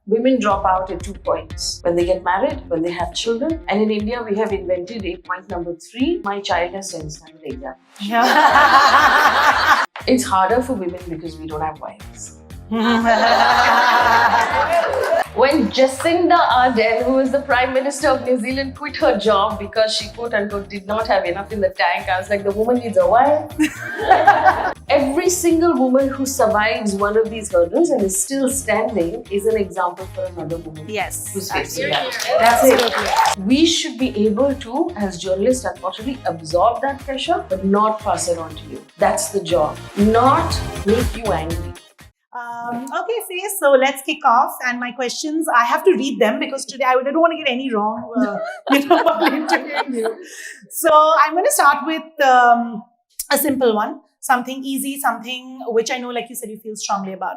women drop out at 2 points. When they get married, when they have children. And in India, we have invented a point number 3, my child has 10 standard exam. It's harder for women because we don't have wives. When Jacinda Ardern, who is the Prime Minister of New Zealand, quit her job because she quote-unquote did not have enough in the tank, I was like, the woman needs a wife. Every single woman who survives one of these hurdles and is still standing is an example for another woman. Yes, who's facing that. absolutely. That's it. We should be able to, as journalists, unfortunately, absorb that pressure, but not pass it on to you. That's the job. Not make you angry. Okay, Faye, so let's kick off. And my questions, I have to read them because today I don't want to get any wrong, while interviewing you. So I'm going to start with a simple one, something easy, something which I know, like you said, you feel strongly about.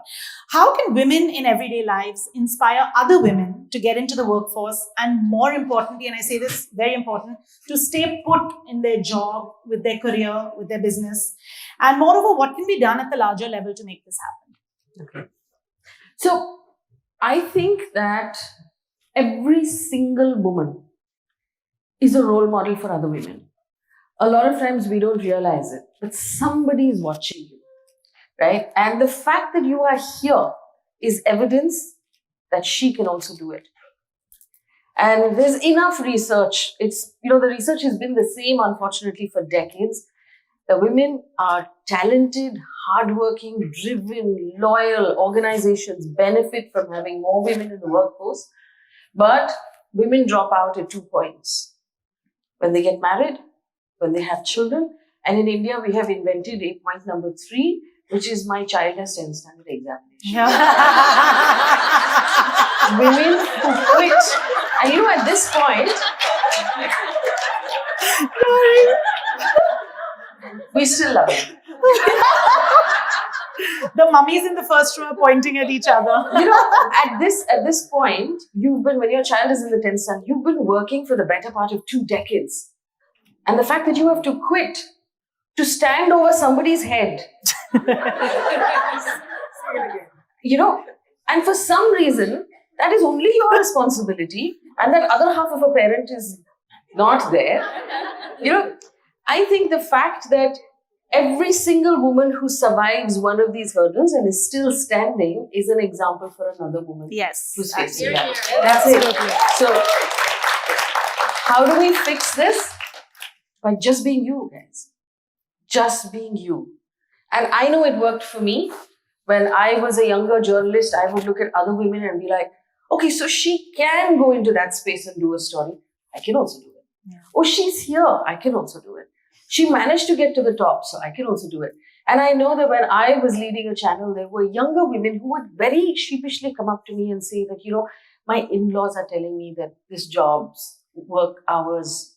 How can women in everyday lives inspire other women to get into the workforce and, more importantly, and I say this very important, to stay put in their job, with their career, with their business? And moreover, what can be done at the larger level to make this happen? Okay. So, I think that every single woman is a role model for other women. A lot of times we don't realize it, but somebody is watching you, right? And the fact that you are here is evidence that she can also do it. And there's enough research. The research has been the same, unfortunately, for decades. The women are talented, hardworking, driven, loyal. Organizations benefit from having more women in the workforce. But women drop out at 2 points. When they get married, when they have children. And in India, we have invented a point number 3, which is my child has 10 standard examination. Women who quit. And at this point, we still love it. The mummies in the first row are pointing at each other. At this point, when your child is in the 10th standard, you've been working for the better part of 2 decades. And the fact that you have to quit to stand over somebody's head. And for some reason, that is only your responsibility, and that other half of a parent is not there. I think the fact that every single woman who survives one of these hurdles and is still standing is an example for another woman. Yes, who's facing that. That's it. So, how do we fix this? By just being you, guys. Just being you. And I know it worked for me. When I was a younger journalist, I would look at other women and be like, okay, so she can go into that space and do a story. I can also do it. Yeah. Oh, she's here. I can also do it. She managed to get to the top, so I can also do it. And I know that when I was leading a channel, there were younger women who would very sheepishly come up to me and say that, my in-laws are telling me that this job's work hours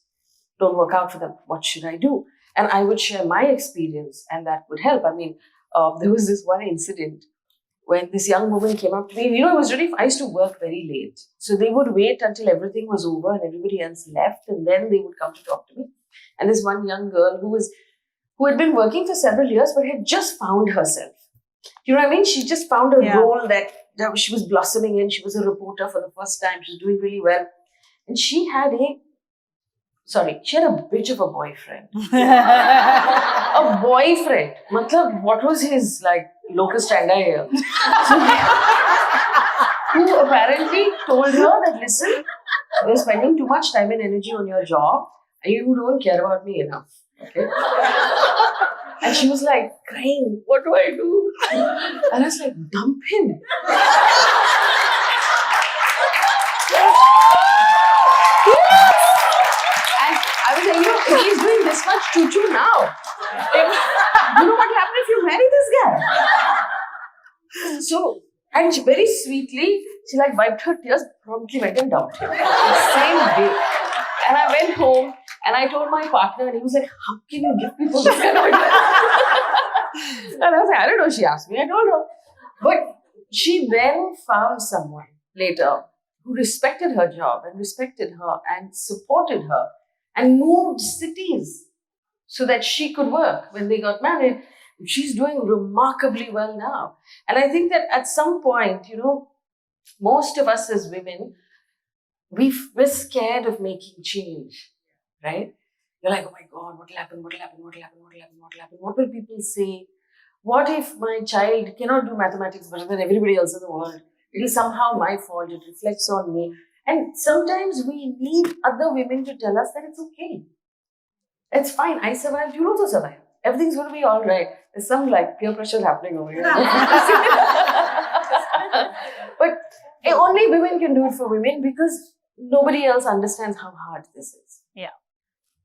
don't work out for them. What should I do? And I would share my experience, and that would help. There was this one incident when this young woman came up to me. It was really, I used to work very late. So they would wait until everything was over and everybody else left, and then they would come to talk to me. And this one young girl who had been working for several years but had just found herself. You know what I mean? She just found a role that she was blossoming in. She was a reporter for the first time. She was doing really well. And she had a bitch of a boyfriend. A boyfriend. What was his locus standi here? Who apparently told her that, listen, you're spending too much time and energy on your job and you don't care about me enough. Okay? And she was like crying, what do I do? And I was like, dump him. I was like, if he's doing this much choo-choo now, you know what will happen if you marry this guy? So, and she very sweetly, she wiped her tears, promptly went and dumped him. The same day. And I went home and I told my partner, and he was like, how can you give people this kind of advice? And I was like, I don't know, she asked me, I told her. But she then found someone later who respected her job and respected her and supported her and moved cities so that she could work. When they got married, she's doing remarkably well now. And I think that at some point, most of us as women, we're scared of making change, right? You're like, oh my God, what will happen? What will happen? What will happen? What will happen? What will happen? What will people say? What if my child cannot do mathematics better than everybody else in the world? It is somehow my fault. It reflects on me. And sometimes we need other women to tell us that it's okay. It's fine. I survived. You'll also survive. Everything's going to be all right. There's some like peer pressure happening over here. But only women can do it for women because nobody else understands how hard this is. Yeah.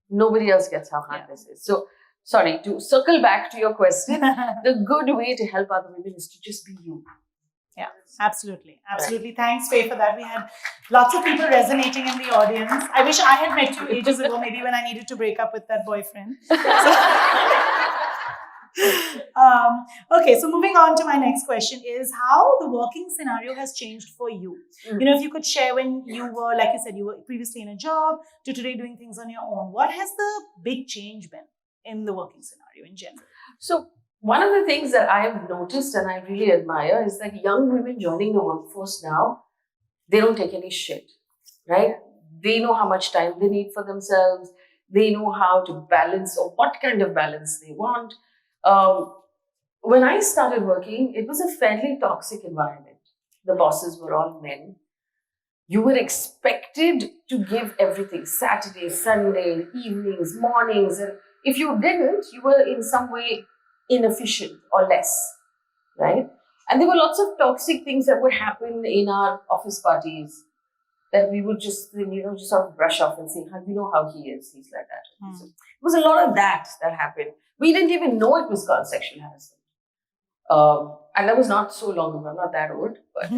Nobody else gets how hard this is. So, sorry, to circle back to your question, the good way to help other women is to just be you. Yeah, absolutely. Absolutely. Right. Thanks, Faye, for that. We had lots of people resonating in the audience. I wish I had met you ages ago, maybe when I needed to break up with that boyfriend. Okay, so moving on to my next question is how the working scenario has changed for you. You know, if you could share when you were, like you said, you were previously in a job to today doing things on your own. What has the big change been in the working scenario in general? So, one of the things that I have noticed and I really admire is that young women joining the workforce now, they don't take any shit, right? They know how much time they need for themselves. They know how to balance or what kind of balance they want. When I started working, it was a fairly toxic environment. The bosses were all men. You were expected to give everything, Saturday, Sunday, evenings, mornings. And if you didn't, you were in some way inefficient or less, right? And there were lots of toxic things that would happen in our office parties that we would just, just sort of brush off and say, you know how he is, he's like that. So it was a lot of that happened. We didn't even know it was called sexual harassment. And that was not so long ago, I'm not that old, but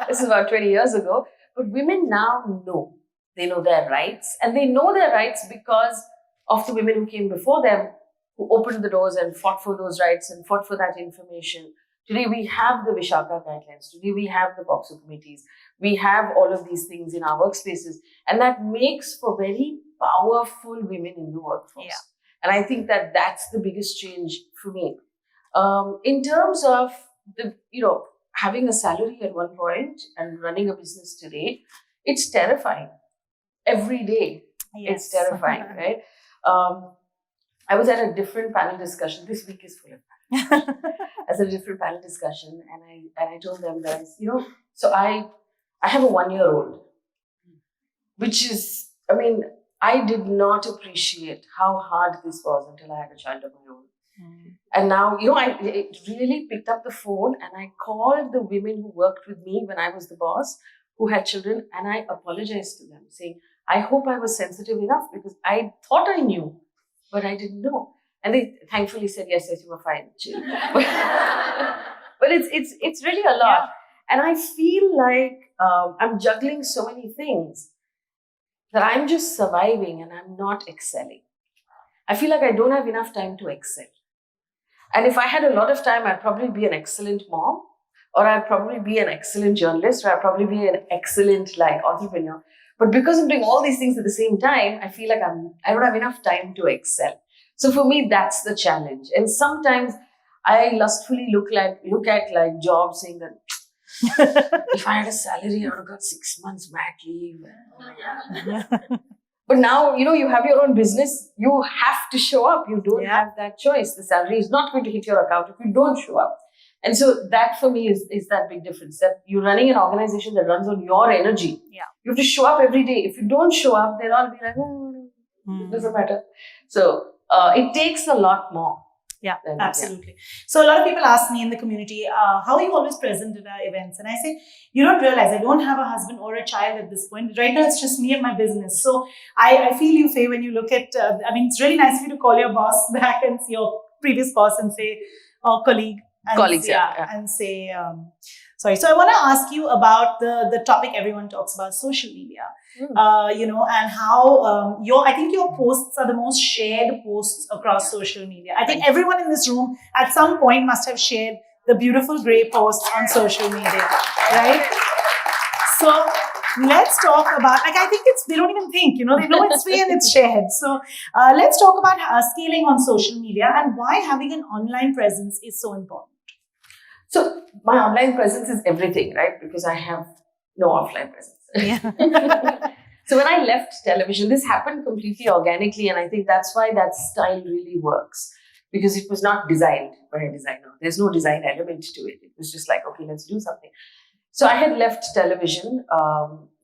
this is about 20 years ago. But women now know. They know their rights, and they know their rights because of the women who came before them, who opened the doors and fought for those rights and fought for that information. Today we have the Vishaka guidelines. Today we have the POCSO committees. We have all of these things in our workspaces. And that makes for very powerful women in the workforce. Yeah. And I think that that's the biggest change for me. In terms of having a salary at one point and running a business today, it's terrifying. Every day, It's terrifying, right? I was at a different panel discussion. This week is full of panels. I was at a different panel discussion, and I told them that so I have a 1-year-old, which is, I did not appreciate how hard this was until I had a child of my own. And now, I really picked up the phone and I called the women who worked with me when I was the boss, who had children, and I apologized to them, saying, I hope I was sensitive enough because I thought I knew, but I didn't know. And they thankfully said, yes, you were fine. But it's really a lot. Yeah. And I feel like I'm juggling so many things that I'm just surviving and I'm not excelling. I feel like I don't have enough time to excel. And if I had a lot of time, I'd probably be an excellent mom, or I'd probably be an excellent journalist, or I'd probably be an excellent entrepreneur. But because I'm doing all these things at the same time, I feel like I don't have enough time to excel. So for me, that's the challenge. And sometimes I lustfully look at jobs saying that if I had a salary, I would have got 6 months mat leave. But now, you have your own business. You have to show up. You don't have that choice. The salary is not going to hit your account if you don't show up. And so that for me is that big difference, that you're running an organization that runs on your energy. Yeah. You have to show up every day. If you don't show up, they'll all be like, it doesn't matter. So it takes a lot more. Yeah, absolutely. So a lot of people ask me in the community, how are you always present at our events? And I say, you don't realize I don't have a husband or a child at this point. Right now, it's just me and my business. So I feel you, Faye, when you look at, it's really nice for you to call your boss back and see your previous boss and say, colleague. Colleagues, and say, sorry. So I want to ask you about the topic everyone talks about, social media, and how I think your posts are the most shared posts across social media. I think everyone in this room at some point must have shared the beautiful grey posts on social media, right? So let's talk about, I think they don't even think, they know it's free and it's shared. So let's talk about scaling on social media and why having an online presence is so important. So my online presence is everything, right? Because I have no offline presence. Yeah. So when I left television, this happened completely organically, and I think that's why that style really works, because it was not designed by a designer. There's no design element to it. It was just like, okay, let's do something. So I had left television.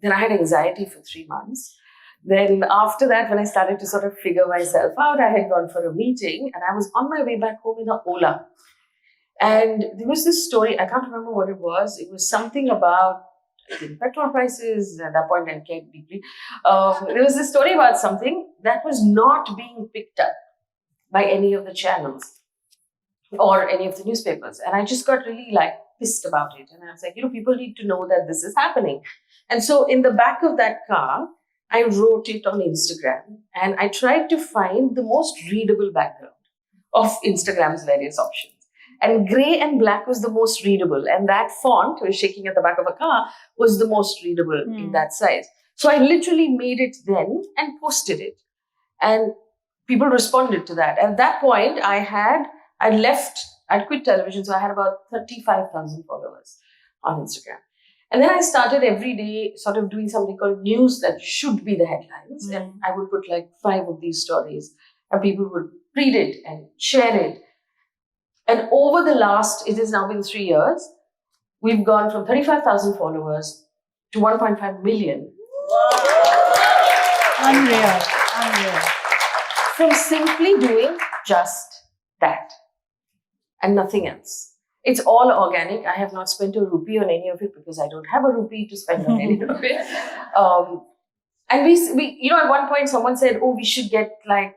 Then I had anxiety for 3 months. Then after that, when I started to sort of figure myself out, I had gone for a meeting, and I was on my way back home in a Ola. And there was this story, I can't remember what it was. It was something about, I think, petrol prices. At that point, I cared deeply. There was this story about something that was not being picked up by any of the channels or any of the newspapers. And I just got really pissed about it. And I was like, people need to know that this is happening. And so in the back of that car, I wrote it on Instagram, and I tried to find the most readable background of Instagram's various options. And gray and black was the most readable. And that font, was shaking at the back of a car, was the most readable in that size. So I literally made it then and posted it. And people responded to that. At that point, I'd quit television, so I had about 35,000 followers on Instagram. And then I started every day sort of doing something called news that should be the headlines. And I would put 5 of these stories, and people would read it and share it. And over the last, it has now been 3 years, we've gone from 35,000 followers to 1.5 million. Wow. Unreal. From simply doing just that and nothing else. It's all organic. I have not spent a rupee on any of it because I don't have a rupee to spend on any of it. And we at one point someone said, we should get a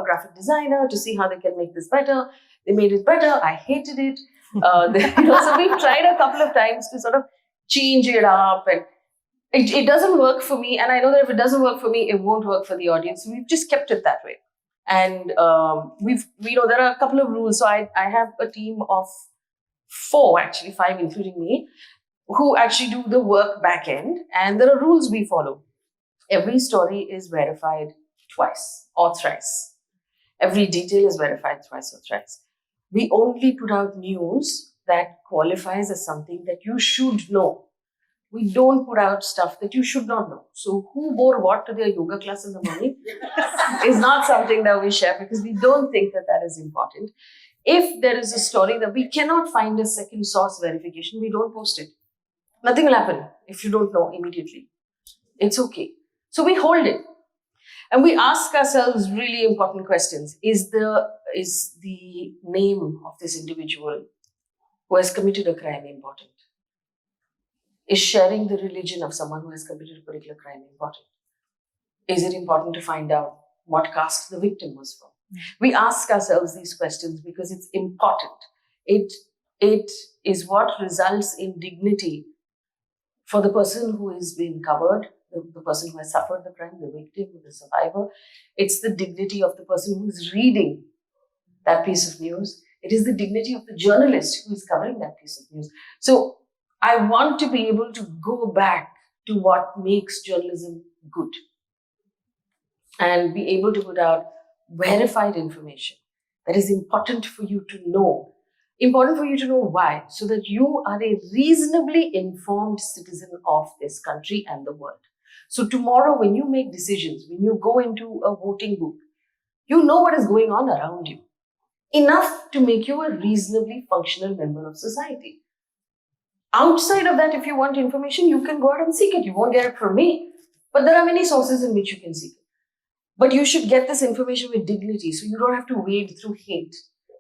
graphic designer to see how they can make this better. They made it better. I hated it. So we've tried a couple of times to sort of change it up, and it doesn't work for me. And I know that if it doesn't work for me, it won't work for the audience. So we've just kept it that way. And there are a couple of rules. So I have a team of 4, actually 5, including me, who actually do the work back end. And there are rules we follow. Every story is verified twice or thrice. Every detail is verified twice or thrice. We only put out news that qualifies as something that you should know. We don't put out stuff that you should not know. So who wore what to their yoga class in the morning is not something that we share, because we don't think that is important. If there is a story that we cannot find a second source verification, we don't post it. Nothing will happen if you don't know immediately. It's okay. So we hold it. And we ask ourselves really important questions. Is the name of this individual who has committed a crime important? Is sharing the religion of someone who has committed a particular crime important? Is it important to find out what caste the victim was from? We ask ourselves these questions because it's important. It is what results in dignity for the person who has been covered, the person who has suffered the crime, the victim, the survivor. It's the dignity of the person who is reading that piece of news. It is the dignity of the journalist who is covering that piece of news. So I want to be able to go back to what makes journalism good and be able to put out verified information that is important for you to know. Important for you to know why, so that you are a reasonably informed citizen of this country and the world. So tomorrow, when you make decisions, when you go into a voting booth, you know what is going on around you. Enough to make you a reasonably functional member of society. Outside of that, if you want information, you can go out and seek it. You won't get it from me, but there are many sources in which you can seek it. But you should get this information with dignity, so you don't have to wade through hate.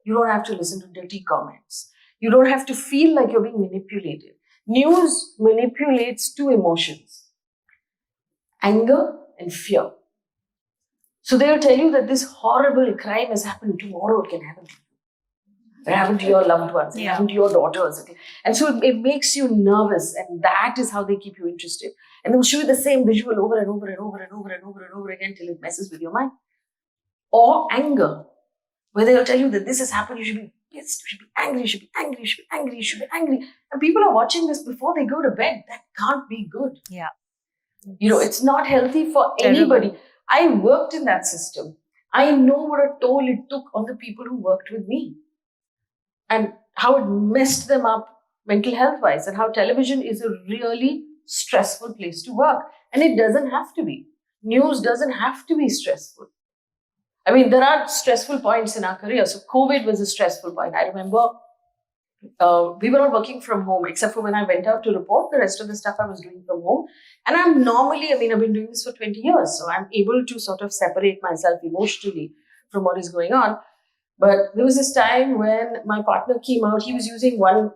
You don't have to listen to dirty comments. You don't have to feel like you're being manipulated. News manipulates 2 emotions: anger and fear. So they'll tell you that this horrible crime has happened. Tomorrow it can happen to you. It happened to your loved ones. It happened to your daughters. Okay? And so it makes you nervous, and that is how they keep you interested. And they'll show you the same visual over and over and over and over and over and over again till it messes with your mind. Or anger, where they'll tell you that this has happened, you should be pissed, you should be angry, you should be angry, you should be angry, you should be angry. And people are watching this before they go to bed. That can't be good. Yeah. It's not healthy for anybody. I worked in that system. I know what a toll it took on the people who worked with me and how it messed them up mental health wise, and how television is a really stressful place to work. And it doesn't have to be. News doesn't have to be stressful. I mean, there are stressful points in our career. So COVID was a stressful point. I remember we were all working from home, except for when I went out to report. The rest of the stuff I was doing from home. And I've been doing this for 20 years. So I'm able to sort of separate myself emotionally from what is going on. But there was this time when my partner came out. He was using one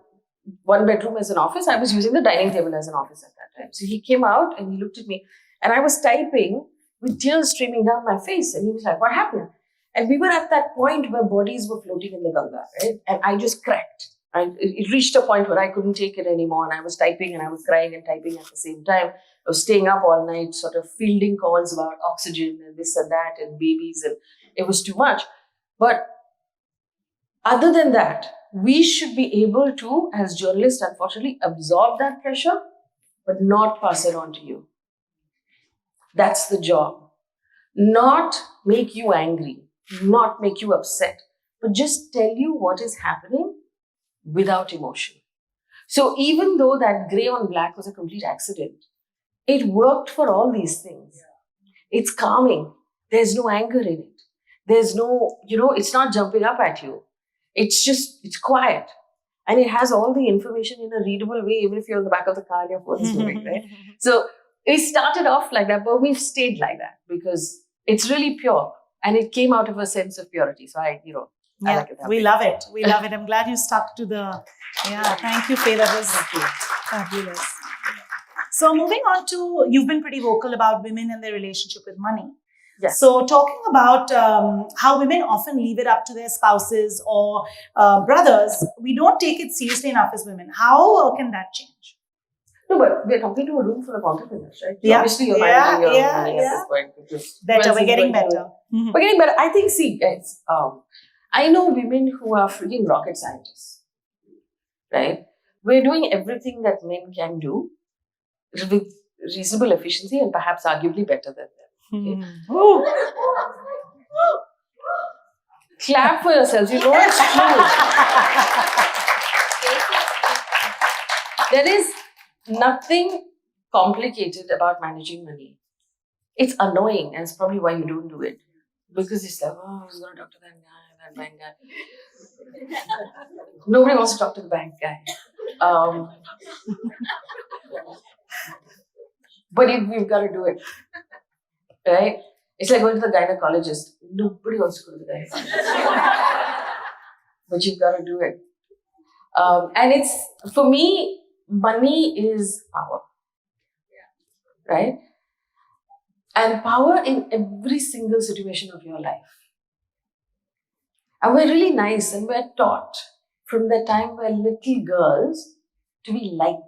bedroom as an office. I was using the dining table as an office at that time. So he came out and he looked at me. And I was typing with tears streaming down my face. And he was like, what happened? And we were at that point where bodies were floating in the Ganga, right? And I just cracked. It reached a point where I couldn't take it anymore. And I was typing and I was crying and typing at the same time. I was staying up all night, sort of fielding calls about oxygen and this and that and babies. And it was too much. But other than that, we should be able to, as journalists, unfortunately, absorb that pressure, but not pass it on to you. That's the job. Not make you angry, not make you upset, but just tell you what is happening without emotion. So even though that gray on black was a complete accident, it worked for all these things. It's calming. There's no anger in it. There's no, it's not jumping up at you. It's quiet. And it has all the information in a readable way, even if you're in the back of the car and your phone is moving, right? So it started off like that, but we've stayed like that because it's really pure. And it came out of a sense of purity. So I like it. We love it. We love it. I'm glad you stuck to thank you, Faye. That was fabulous. So moving on to, you've been pretty vocal about women and their relationship with money. Yes. So talking about how women often leave it up to their spouses or brothers, we don't take it seriously enough as women. How can that change? No, but we're talking to a room full of entrepreneurs, right? So yeah. obviously, you're managing your money at this point. Better. We're getting better. We're getting better. I think, guys, I know women who are freaking rocket scientists, right? We're doing everything that men can do with reasonable efficiency and perhaps arguably better than them. Okay? Clap for yourselves. You know it's true. There is nothing complicated about managing money. It's annoying, and it's probably why you don't do it. Because it's like, oh, who's going to talk to that bank guy? Nobody wants to talk to the bank guy. But we've got to do it. Right? It's like going to the gynecologist. Nobody wants to go to the gynecologist. But you've got to do it. And it's, for me, money is power. Right? And power in every single situation of your life. And we're really nice and we're taught from the time we're little girls to be liked.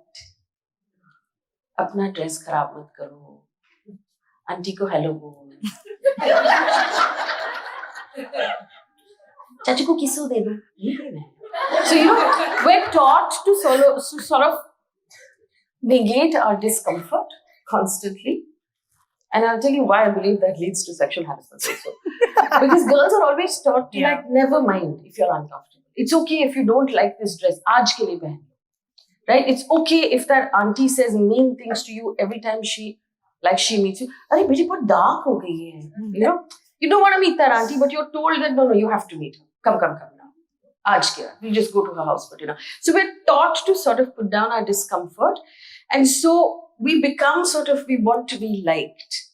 Apna dress kharab mat karo. Auntie ko hello bol. Chachi ko kiss de do. So, we're taught to sort of negate our discomfort constantly. And I'll tell you why I believe that leads to sexual harassment also. Because girls are always taught to never mind if you're uncomfortable. It's okay if you don't like this dress. Aaj ke liye pehen lo. Right? It's okay if that auntie says mean things to you every time she meets you. Arey, beti, but dark ho gayi hai. You don't want to meet that auntie, but you're told that no, you have to meet her. Come now. Aaj ke we just go to her house for dinner. So we're taught to sort of put down our discomfort. And so we become we want to be liked.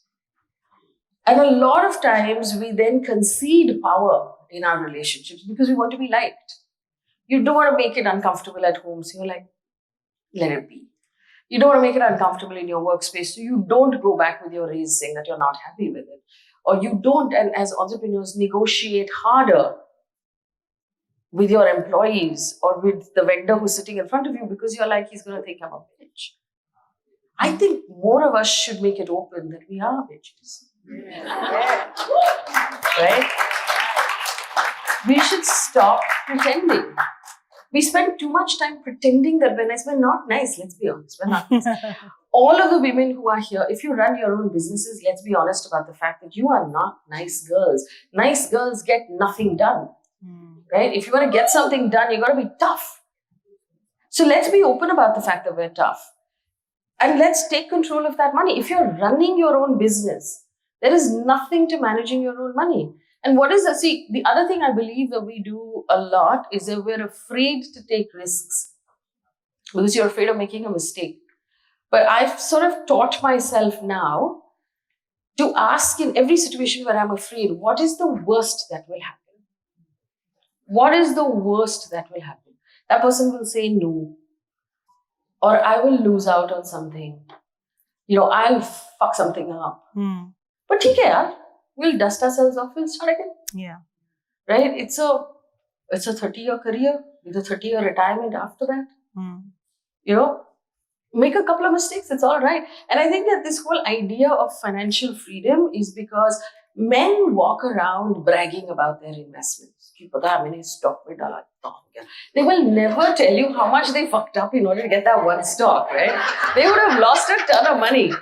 And a lot of times we then concede power in our relationships because we want to be liked. You don't want to make it uncomfortable at home, so you're like, let it be. You don't want to make it uncomfortable in your workspace, so you don't go back with your raise saying that you're not happy with it. Or you don't, and as entrepreneurs, negotiate harder with your employees or with the vendor who's sitting in front of you because you're like, he's going to think I'm a bitch. I think more of us should make it open that we are bitches. Right? We should stop pretending. We spend too much time pretending that we're nice. We're not nice, let's be honest. We're not nice. All of the women who are here, if you run your own businesses, let's be honest about the fact that you are not nice girls. Nice girls get nothing done. Right? If you want to get something done, you got to be tough. So let's be open about the fact that we're tough. And let's take control of that money. If you're running your own business, there is nothing to managing your own money. And what is the other thing I believe that we do a lot is that we're afraid to take risks because you're afraid of making a mistake. But I've sort of taught myself now to ask in every situation where I'm afraid, what is the worst that will happen? What is the worst that will happen? That person will say no. Or I will lose out on something. I'll fuck something up. But okay, yaar, we'll dust ourselves off, we'll start again. Yeah. Right? It's a 30-year career with a 30-year retirement after that. Make a couple of mistakes, it's all right. And I think that this whole idea of financial freedom is because men walk around bragging about their investments. They will never tell you how much they fucked up in order to get that one stock, right? They would have lost a ton of money.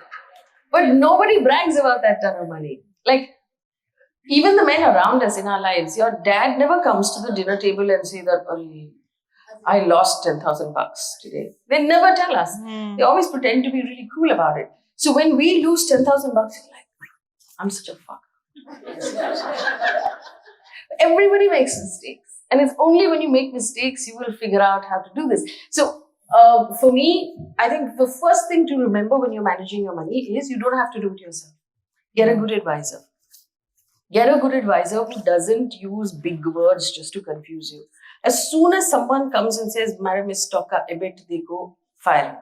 But nobody brags about that ton of money. Like, even the men around us in our lives, your dad never comes to the dinner table and say that, I lost 10,000 bucks today. They never tell us. They always pretend to be really cool about it. So when we lose 10,000 bucks, you're like, I'm such a fuck. Everybody makes mistakes. And it's only when you make mistakes, you will figure out how to do this. So for me, I think the first thing to remember when you're managing your money is you don't have to do it yourself. Get a good advisor. Get a good advisor who doesn't use big words just to confuse you. As soon as someone comes and says, "Mera miss stock ka EBIT dekho," fire.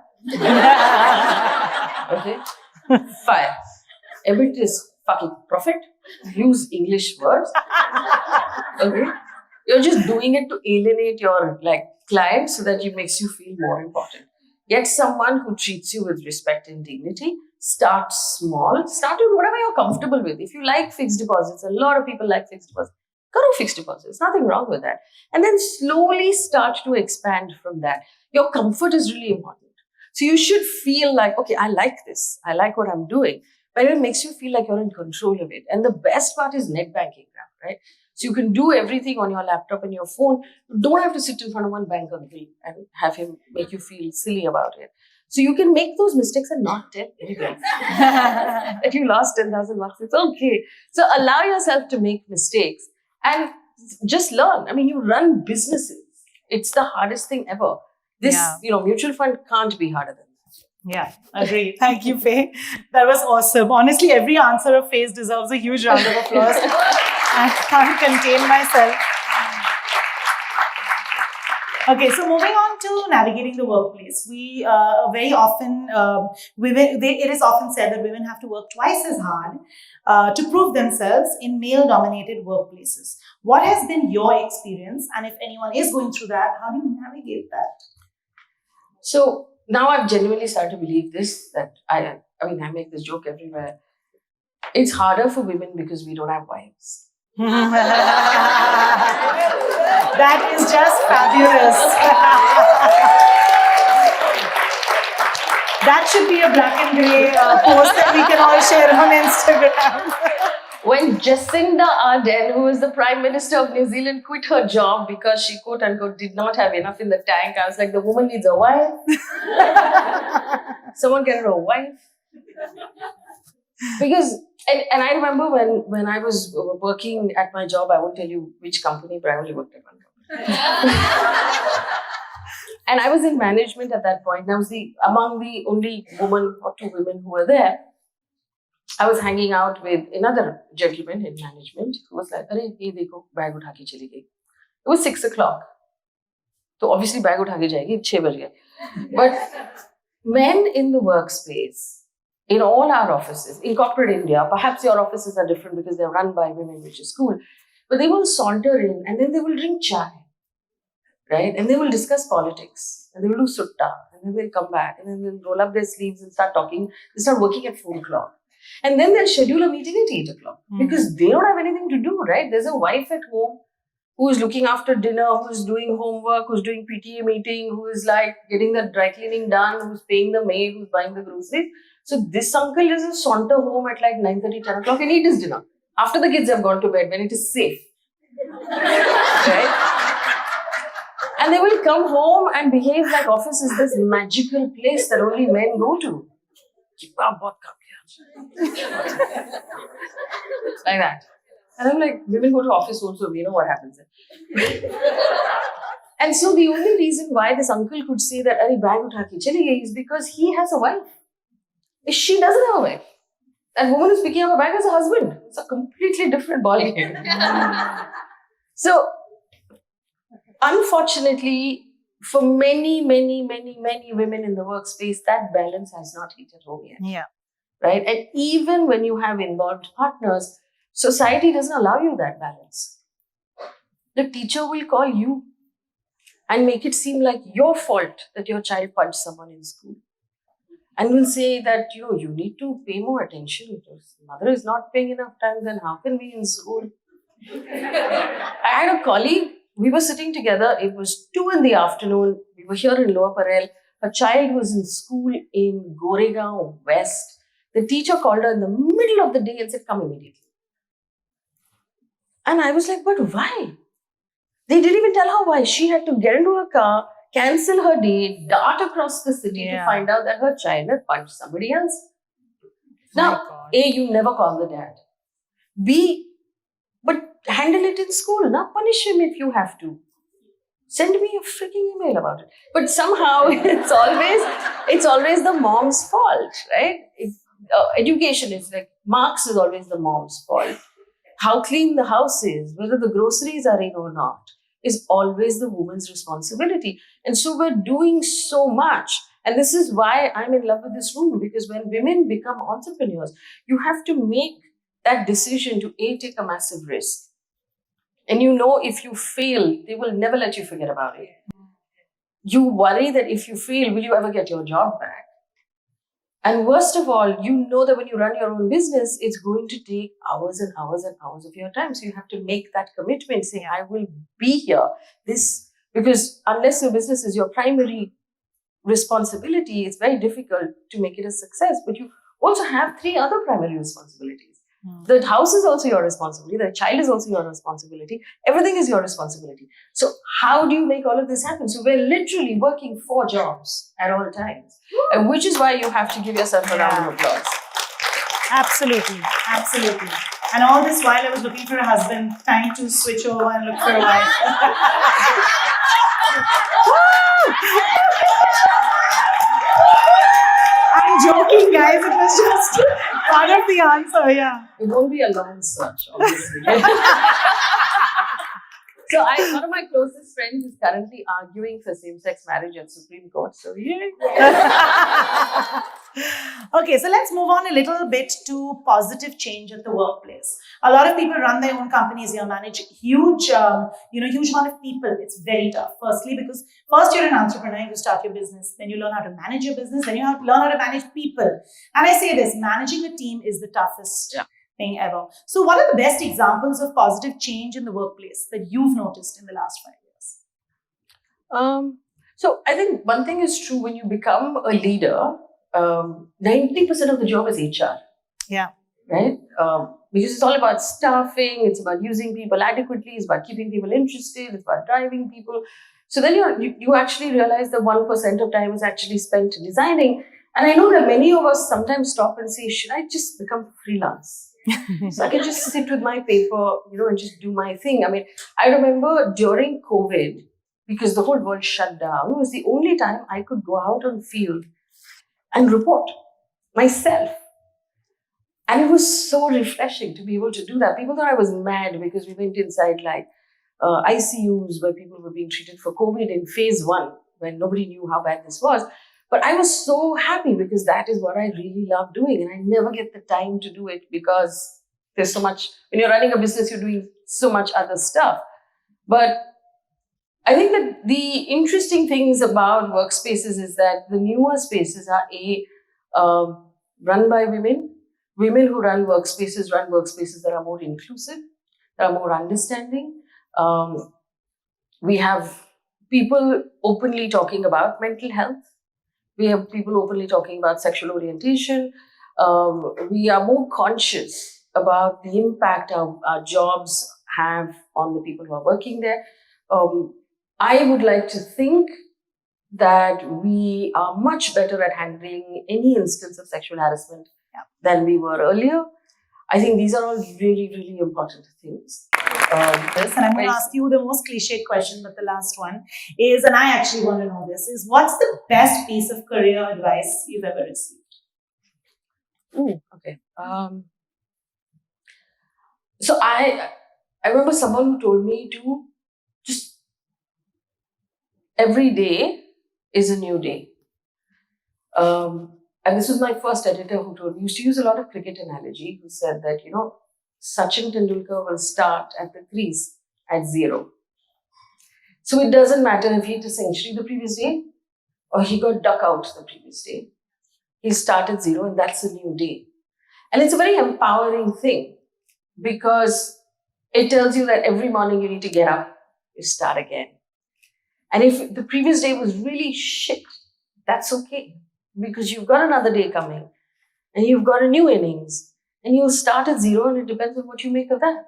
Okay? Fire. EBIT is fucking profit. Use English words. Okay? You're just doing it to alienate your client so that it makes you feel more important. Get someone who treats you with respect and dignity. Start small. Start with whatever you're comfortable with. If you like fixed deposits, a lot of people like fixed deposits. Go to fixed deposits. Nothing wrong with that. And then slowly start to expand from that. Your comfort is really important. So you should feel like, okay, I like this. I like what I'm doing. But it makes you feel like you're in control of it. And the best part is net banking now, right? So you can do everything on your laptop and your phone. You don't have to sit in front of one bank uncle and have him make you feel silly about it. So you can make those mistakes and not tell anybody that you lost 10,000 bucks. It's okay. So allow yourself to make mistakes and just learn. I mean, you run businesses. It's the hardest thing ever. This, mutual fund can't be harder than that. Yeah, agree. Thank you, Faye. That was awesome. Honestly, every answer of Faye's deserves a huge round of applause. I can't contain myself. Okay, so moving on to navigating the workplace. We very often, it is often said that women have to work twice as hard to prove themselves in male-dominated workplaces. What has been your experience? And if anyone is going through that, how do you navigate that? So now I've genuinely started to believe this, that I make this joke everywhere. It's harder for women because we don't have wives. That is just fabulous. That should be a black and grey post that we can all share on Instagram. When Jacinda Ardern, who is the Prime Minister of New Zealand, quit her job because she, quote unquote, did not have enough in the tank, I was like, the woman needs a wife. Someone get her a wife. Because, and I remember when I was working at my job, I won't tell you which company, but I only worked at one company. And I was in management at that point. And I was among the only woman or two women who were there. I was hanging out with another gentleman in management who was like, "Arey, ye dekho, bag utha ke chali gayi." It was 6 o'clock. So obviously bag utha ke jayegi, 6 baj gaye. But men in the workspace, in all our offices, in corporate India, perhaps your offices are different because they're run by women, which is cool. But they will saunter in and then they will drink chai, right? And they will discuss politics and they will do sutta and then they'll come back and then they'll roll up their sleeves and start talking. They start working at 4 o'clock. And then they'll schedule a meeting at 8 o'clock because they don't have anything to do, right? There's a wife at home who is looking after dinner, who is doing homework, who's doing PTA meeting, who is like getting the dry cleaning done, who's paying the maid, who's buying the groceries. So this uncle is a saunter home at like 9:30, 10 o'clock and eat his dinner after the kids have gone to bed when it is safe. Right? And they will come home and behave like office is this magical place that only men go to. Like that. And I'm like, women go to office also, we know what happens there. And so the only reason why this uncle could say that Ari bag utha ke chali gayi is because he has a wife. She doesn't have a wife. That woman who's picking up a bag has a husband. It's a completely different ballgame. So, unfortunately, for many women in the workspace, that balance has not hit at home yet. Yeah. Right? And even when you have involved partners, society doesn't allow you that balance. The teacher will call you and make it seem like your fault that your child punched someone in school. And will say that, you need to pay more attention. Because mother is not paying enough time, then how can we in school? I had a colleague, we were sitting together, it was 2 in the afternoon, we were here in Lower Parel. Her child was in school in Goregaon West. The teacher called her in the middle of the day and said, come immediately. And I was like, but why? They didn't even tell her why. She had to get into her car, cancel her day, dart across the city to find out that her child had punched somebody else. Now, A, you never call the dad. B, but handle it in school. Now punish him if you have to. Send me a freaking email about it. But somehow it's always the mom's fault, right? Education is like, marks is always the mom's fault. How clean the house is, whether the groceries are in or not, is always the woman's responsibility. And so we're doing so much. And this is why I'm in love with this room, because when women become entrepreneurs, you have to make that decision to take a massive risk. And if you fail, they will never let you forget about it. You worry that if you fail, will you ever get your job back? And worst of all, that when you run your own business, it's going to take hours and hours and hours of your time. So you have to make that commitment, say, I will be here. Because unless your business is your primary responsibility, it's very difficult to make it a success. But you also have 3 other primary responsibilities. The house is also your responsibility. The child is also your responsibility. Everything is your responsibility. So how do you make all of this happen? So we're literally working 4 jobs at all times. And which is why you have to give yourself a round of applause. Absolutely. Absolutely. And all this while I was looking for a husband, time to switch over and look for a wife. I'm joking, guys. It was just part of the answer, yeah. It won't be a long search, obviously. So one of my closest friends is currently arguing for same-sex marriage at Supreme Court. So yay! Okay, so let's move on a little bit to positive change at the workplace. A lot of people run their own companies here, manage huge amount of people. It's very tough. Firstly, because first you're an entrepreneur, you start your business, then you learn how to manage your business, then you have to learn how to manage people. And I say this, managing a team is the toughest thing ever. So what are the best examples of positive change in the workplace that you've noticed in the last 5 years? So I think one thing is true, when you become a leader, 90% of the job is HR. Yeah. Right? Because it's all about staffing, it's about using people adequately, it's about keeping people interested, it's about driving people. So then you actually realize that 1% of time is actually spent designing. And I know that many of us sometimes stop and say, should I just become freelance? So I can just sit with my paper, and just do my thing. I mean, I remember during COVID, because the whole world shut down, it was the only time I could go out on field and report myself. And it was so refreshing to be able to do that. People thought I was mad because we went inside ICUs where people were being treated for COVID in phase 1, when nobody knew how bad this was. But I was so happy because that is what I really love doing. And I never get the time to do it because there's so much, when you're running a business, you're doing so much other stuff. But I think that the interesting things about workspaces is that the newer spaces are run by women. Women who run workspaces that are more inclusive, that are more understanding. We have people openly talking about mental health. We have people openly talking about sexual orientation. We are more conscious about the impact our jobs have on the people who are working there. I would like to think that we are much better at handling any instance of sexual harassment than we were earlier. I think these are all really, really important things. And I'm going to ask you the most cliched question, but the last one is, and I actually want to know this, is what's the best piece of career advice you've ever received? Ooh, okay. So I remember someone who told me to just every day is a new day. And this was my first editor who told me, used to use a lot of cricket analogy, who said that, Sachin Tendulkar will start at the crease at 0. So it doesn't matter if he hit a century the previous day or he got duck out the previous day. He'll start at 0 and that's a new day. And it's a very empowering thing because it tells you that every morning you need to get up, you start again. And if the previous day was really shit, that's okay because you've got another day coming and you've got a new innings and you'll start at 0 and it depends on what you make of that.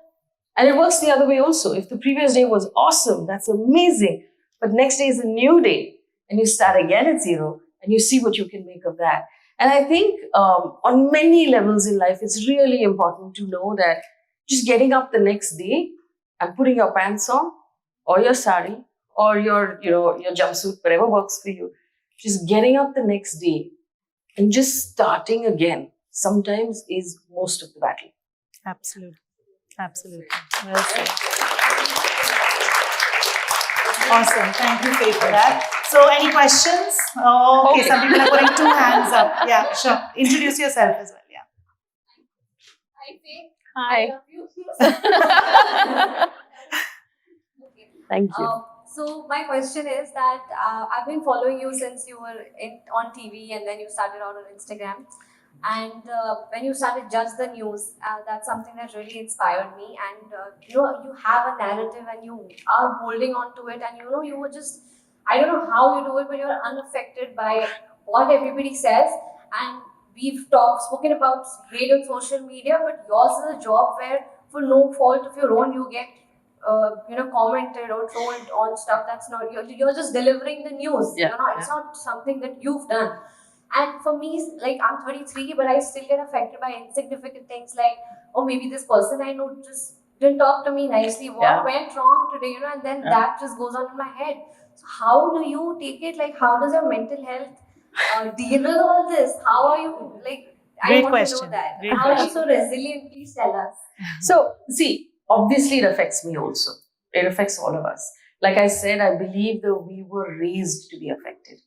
And it works the other way also. If the previous day was awesome, that's amazing. But next day is a new day and you start again at 0 and you see what you can make of that. And I think on many levels in life, it's really important to know that just getting up the next day and putting your pants on or your sari or your jumpsuit, whatever works for you, just getting up the next day and just starting again sometimes is most of the battle. Absolutely. Absolutely. Well said. Awesome. Thank you, Faye, for that. So, any questions? Oh, okay. Some people are putting 2 hands up. Yeah, sure. Introduce yourself as well. Yeah. Hi, Faye. Hi. I love you. Thank you. So my question is that I've been following you since you were on TV and then you started out on Instagram. And when you started Judge the News, that's something that really inspired me. And you have a narrative and you are holding on to it. And you were just, I don't know how you do it, but you're unaffected by what everybody says. And we've spoken about hate on social media, but yours is a job where, for no fault of your own, you get commented or trolled on stuff that's not you're just delivering the news. It's not something that you've done. And for me, like, I'm 33, but I still get affected by insignificant things like, oh, maybe this person I know just didn't talk to me nicely. What went wrong today? And then that just goes on in my head. So how do you take it? Like, how does your mental health deal with all this? How are you, like, Great I want question. to know that. Great How are you question. so resilient? Please tell us. So, see, obviously it affects me also. It affects all of us. Like I said, I believe that we were raised to be affected.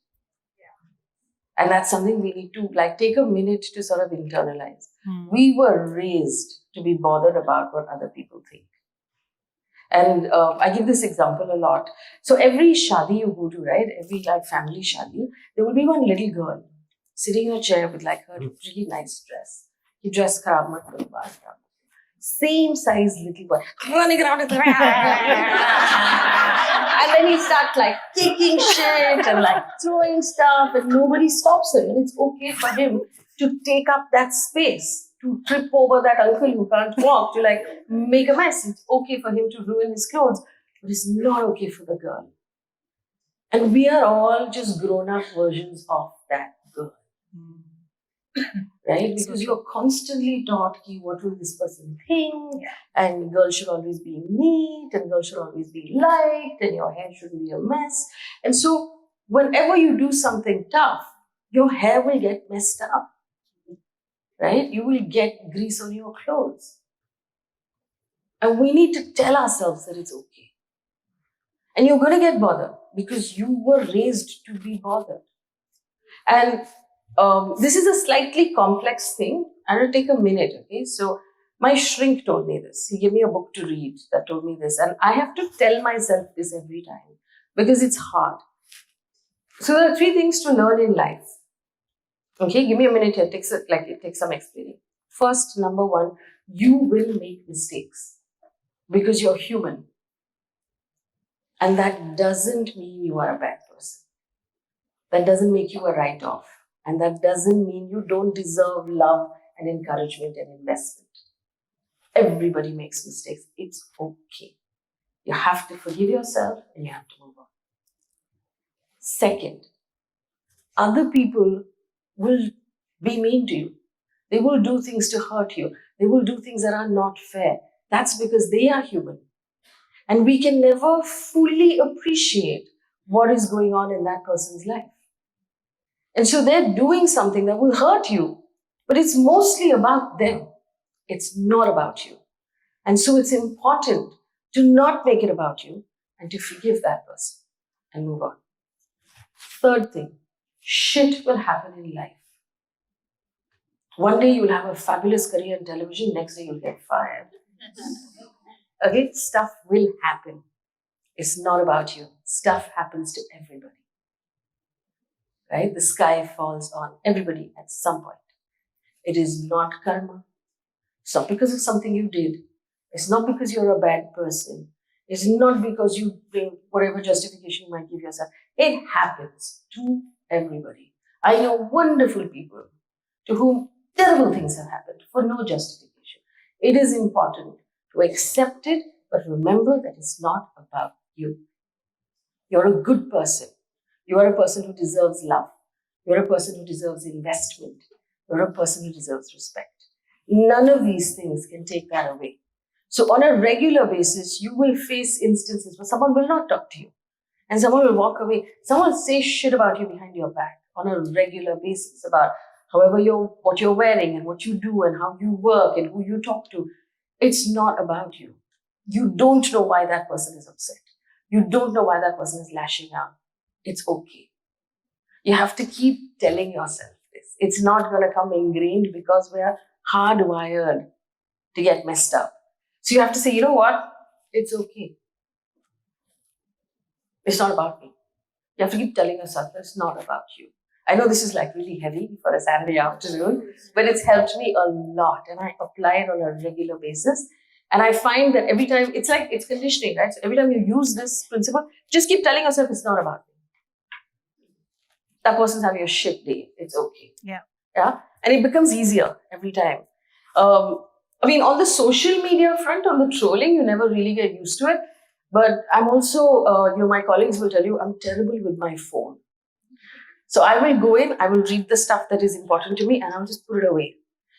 And that's something we need to take a minute to sort of internalize. We were raised to be bothered about what other people think. And I give this example a lot. So every shadi you go to, right? Every family shadi, there will be one little girl sitting in a chair with her really nice dress. He dress kharab mat karo, baat karo. Same size little boy running around and then he starts kicking shit and throwing stuff and nobody stops him, and it's okay for him to take up that space, to trip over that uncle who can't walk, to make a mess. It's okay for him to ruin his clothes, but it's not okay for the girl. And we are all just grown-up versions of that girl. Right? Because you're constantly taught what will this person think, and girls should always be neat, and girls should always be liked, and your hair shouldn't be a mess. And so whenever you do something tough, your hair will get messed up. Right? You will get grease on your clothes. And we need to tell ourselves that it's okay. And you're going to get bothered because you were raised to be bothered. And this is a slightly complex thing. And it'll take a minute, okay? So my shrink told me this. He gave me a book to read that told me this. And I have to tell myself this every time because it's hard. So there are 3 things to learn in life. Okay, give me a minute here. It takes some explaining. First, number 1, you will make mistakes because you're human. And that doesn't mean you are a bad person. That doesn't make you a write-off. And that doesn't mean you don't deserve love and encouragement and investment. Everybody makes mistakes. It's okay. You have to forgive yourself and you have to move on. Second, other people will be mean to you. They will do things to hurt you. They will do things that are not fair. That's because they are human. And we can never fully appreciate what is going on in that person's life. And so they're doing something that will hurt you, but it's mostly about them. It's not about you. And so it's important to not make it about you and to forgive that person and move on. Third thing, shit will happen in life. One day you'll have a fabulous career in television, next day you'll get fired. Okay, stuff will happen. It's not about you. Stuff happens to everybody. Right? The sky falls on everybody at some point. It is not karma. It's not because of something you did. It's not because you're a bad person. It's not because you bring whatever justification you might give yourself. It happens to everybody. I know wonderful people to whom terrible things have happened for no justification. It is important to accept it, but remember that it's not about you. You're a good person. You are a person who deserves love. You're a person who deserves investment. You're a person who deserves respect. None of these things can take that away. So on a regular basis, you will face instances where someone will not talk to you and someone will walk away. Someone will say shit about you behind your back on a regular basis about what you're wearing and what you do and how you work and who you talk to. It's not about you. You don't know why that person is upset. You don't know why that person is lashing out. It's okay. You have to keep telling yourself this. It's not going to come ingrained because we're hardwired to get messed up. So you have to say, you know what? It's okay. It's not about me. You have to keep telling yourself that it's not about you. I know this is like really heavy for a Saturday afternoon, but it's helped me a lot and I apply it on a regular basis. And I find that every time, it's conditioning, right? So every time you use this principle, just keep telling yourself it's not about me. That person's having a shit day. It's okay. Yeah. And it becomes easier every time. On the social media front, on the trolling, you never really get used to it. But I'm also, my colleagues will tell you, I'm terrible with my phone. So I will go in, I will read the stuff that is important to me and I'll just put it away.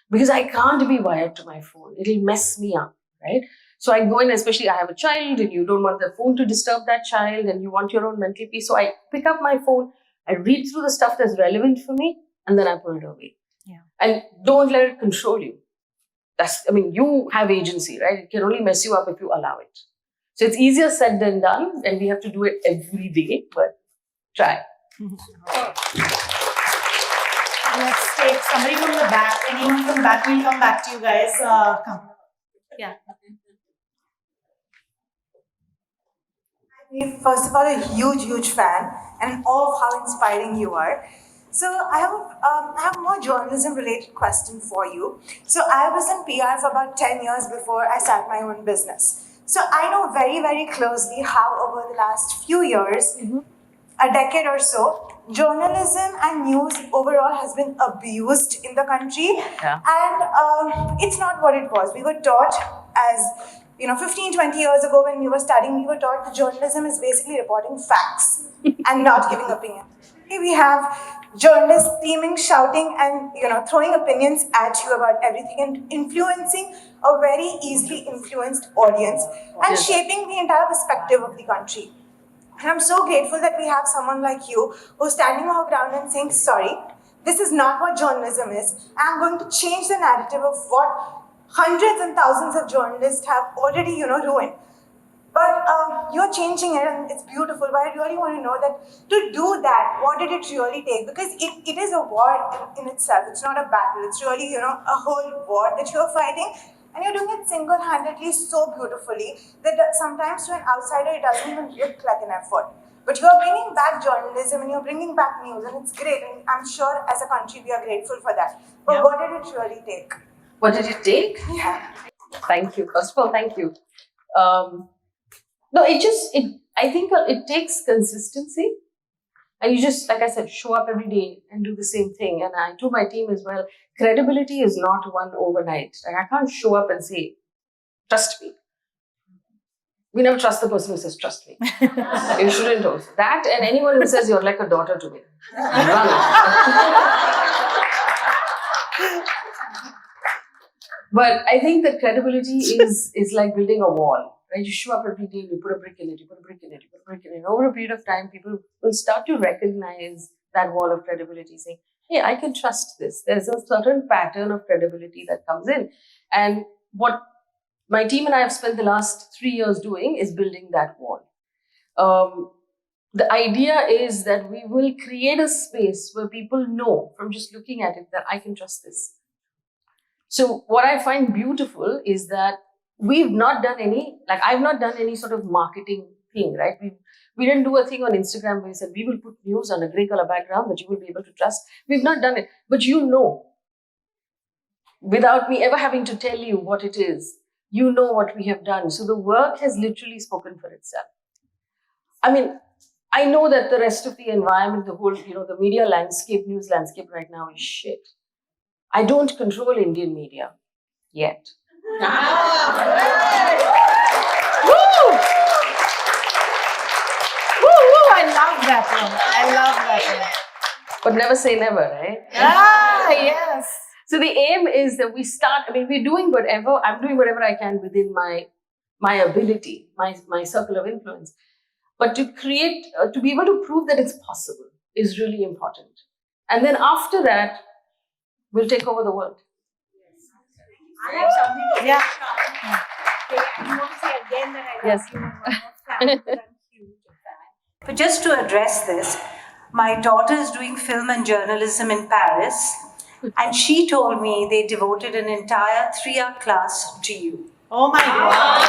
Because I can't be wired to my phone. It'll mess me up, right? So I go in, especially I have a child and you don't want the phone to disturb that child and you want your own mental peace. So I pick up my phone, I read through the stuff that's relevant for me and then I put it away. Yeah. And don't let it control you. You have agency, right? It can only mess you up if you allow it. So it's easier said than done and we have to do it every day, but try. Let's take somebody from the back. Anyone from the back? We'll come back to you guys. Come. Yeah. First of all, a huge fan and in awe of how inspiring you are. So I have a more journalism-related question for you. So I was in PR for about 10 years before I started my own business. So I know very closely how over the last few years, a decade or so, journalism and news overall has been abused in the country. Yeah. And it's not what it was. We were taught as 15, 20 years ago when we were studying, we were taught that journalism is basically reporting facts and not giving opinions. We have journalists screaming, shouting, and throwing opinions at you about everything and influencing a very easily influenced audience and shaping the entire perspective of the country. And I'm so grateful that we have someone like you who's standing her ground and saying, sorry, this is not what journalism is. I'm going to change the narrative of what hundreds and thousands of journalists have already, ruined. But you're changing it and it's beautiful. But I really want to know that to do that, what did it really take? Because it is a war in itself. It's not a battle. It's really, a whole war that you're fighting. And you're doing it single-handedly so beautifully that sometimes to an outsider, it doesn't even look like an effort. But you're bringing back journalism and you're bringing back news and it's great. And I'm sure as a country, we are grateful for that. But what did it really take? What did it take? Yeah. Thank you. First of all, thank you. I think it takes consistency. And you just, like I said, show up every day and do the same thing. And I told my team as well, credibility is not won overnight. Like I can't show up and say, trust me. We never trust the person who says, trust me. You shouldn't also. That and anyone who says you're like a daughter to me. Run. But I think that credibility is like building a wall. Right? You show up every day, you put a brick in it, you put a brick in it, you put a brick in it. Over a period of time, people will start to recognize that wall of credibility, saying, hey, I can trust this. There's a certain pattern of credibility that comes in. And what my team and I have spent the last 3 years doing is building that wall. The idea is that we will create a space where people know from just looking at it that I can trust this. So what I find beautiful is that we've not done any, like I've not done any sort of marketing thing, right? We didn't do a thing on Instagram where we said, we will put news on a grey color background that you will be able to trust. We've not done it, but you know, without me ever having to tell you what it is, you know what we have done. So the work has literally spoken for itself. I mean, I know that the rest of the environment, the whole, the media landscape, news landscape right now is shit. I don't control Indian media yet. Woo! Woo! I love that one. I love that one. But never say never, right? Yes. So the aim is that we start, we're doing whatever, I'm doing whatever I can within my ability, my circle of influence. But to create, to be able to prove that it's possible is really important. And then after that, we'll take over the world. I have something to say. Yeah. I want to say again that I love Yes. you and one more fan because I'm huge fan. But just to address this, my daughter is doing film and journalism in Paris, and she told me they devoted an entire 3-hour class to you. Oh my God.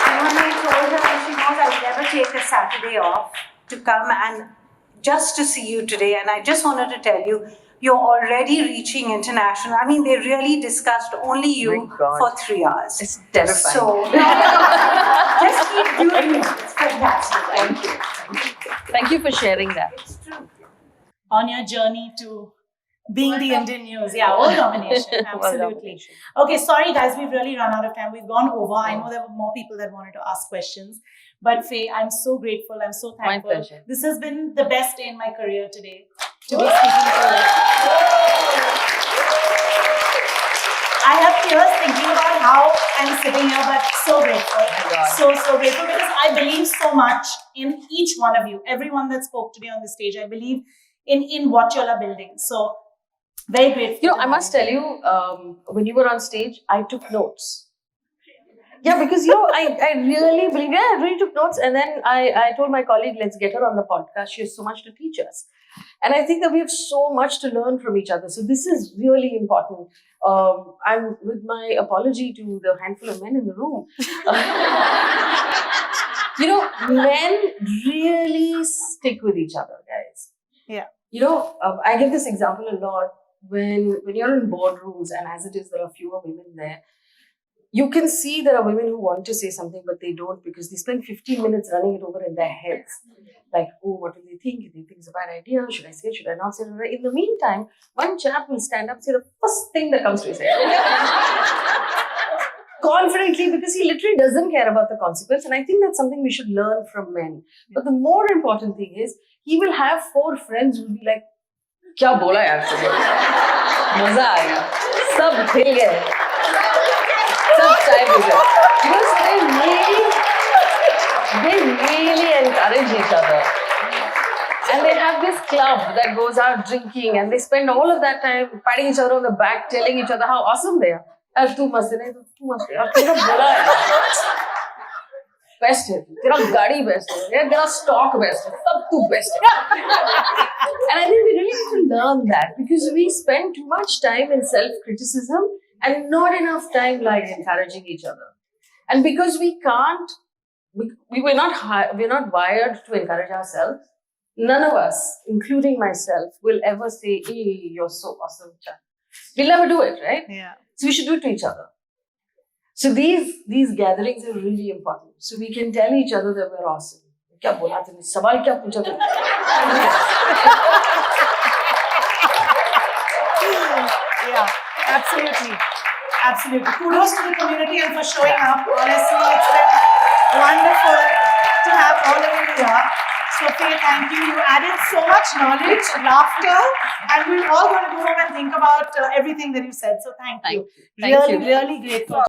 And when I told her, she knows I'll never take a Saturday off to come and just to see you today. And I just wanted to tell you, you're already reaching international. They really discussed only you My God. for 3 hours. It's terrifying. So, just keep doing it. It's fantastic. Thank you. Thank you for sharing that. It's true. On your journey to being the Indian news. Yeah, world domination. Absolutely. domination. Okay, sorry guys, we've really run out of time. We've gone over. I know there were more people that wanted to ask questions. But Faye, I'm so grateful. I'm so thankful. My pleasure. This has been the best day in my career today. To be speaking to you. I have tears thinking about how I'm sitting here, but so grateful. So grateful because I believe so much in each one of you. Everyone that spoke today on the stage, I believe in what you all are building. So very grateful. I must tell you, when you were on stage, I took notes. Yeah, because I really believe, I really took notes. And then I told my colleague, let's get her on the podcast. She has so much to teach us. And I think that we have so much to learn from each other. So this is really important. And with my apology to the handful of men in the room, men really stick with each other, guys. Yeah. I give this example a lot. When you're in boardrooms, and as it is, there are fewer women there, you can see there are women who want to say something, but they don't because they spend 15 minutes running it over in their heads. Like, oh, what do they think? Do they think it's a bad idea? Should I say? Should I not say? In the meantime, one chap will stand up and say the first thing that comes to his head. Confidently, because he literally doesn't care about the consequence. And I think that's something we should learn from men. But the more important thing is, he will have 4 friends who will be like, क्या बोला यार तुमने? मजा आ गया, सब हिल गए, सब चाय पी गए. Because they really encourage each other. And they have this club that goes out drinking, and they spend all of that time patting each other on the back, telling each other how awesome they are. यार तू मस्त है, तू मस्त है, यार तेरा बोला है, बेस्ट है, तेरा गाड़ी बेस्ट है, यार तेरा स्टॉक बेस्ट है, सब तू बेस्ट है. And I think we really need to learn that because we spend too much time in self-criticism and not enough time like encouraging each other. And because we can't, we're not wired to encourage ourselves. None of us, including myself, will ever say, "Hey, you're so awesome." We'll never do it, right? Yeah. So we should do it to each other. So these gatherings are really important. So we can tell each other that we're awesome. क्या बोला तुमने? सवाल क्या पूछा तुमने? Yeah, absolutely. Absolutely. Kudos to the community and for showing up. Honestly, it's been wonderful to have all of you here. So, Faye, thank you. You added so much knowledge, laughter, and we're all going to go home and think about everything that you said. So, thank you. Thank you. Really grateful.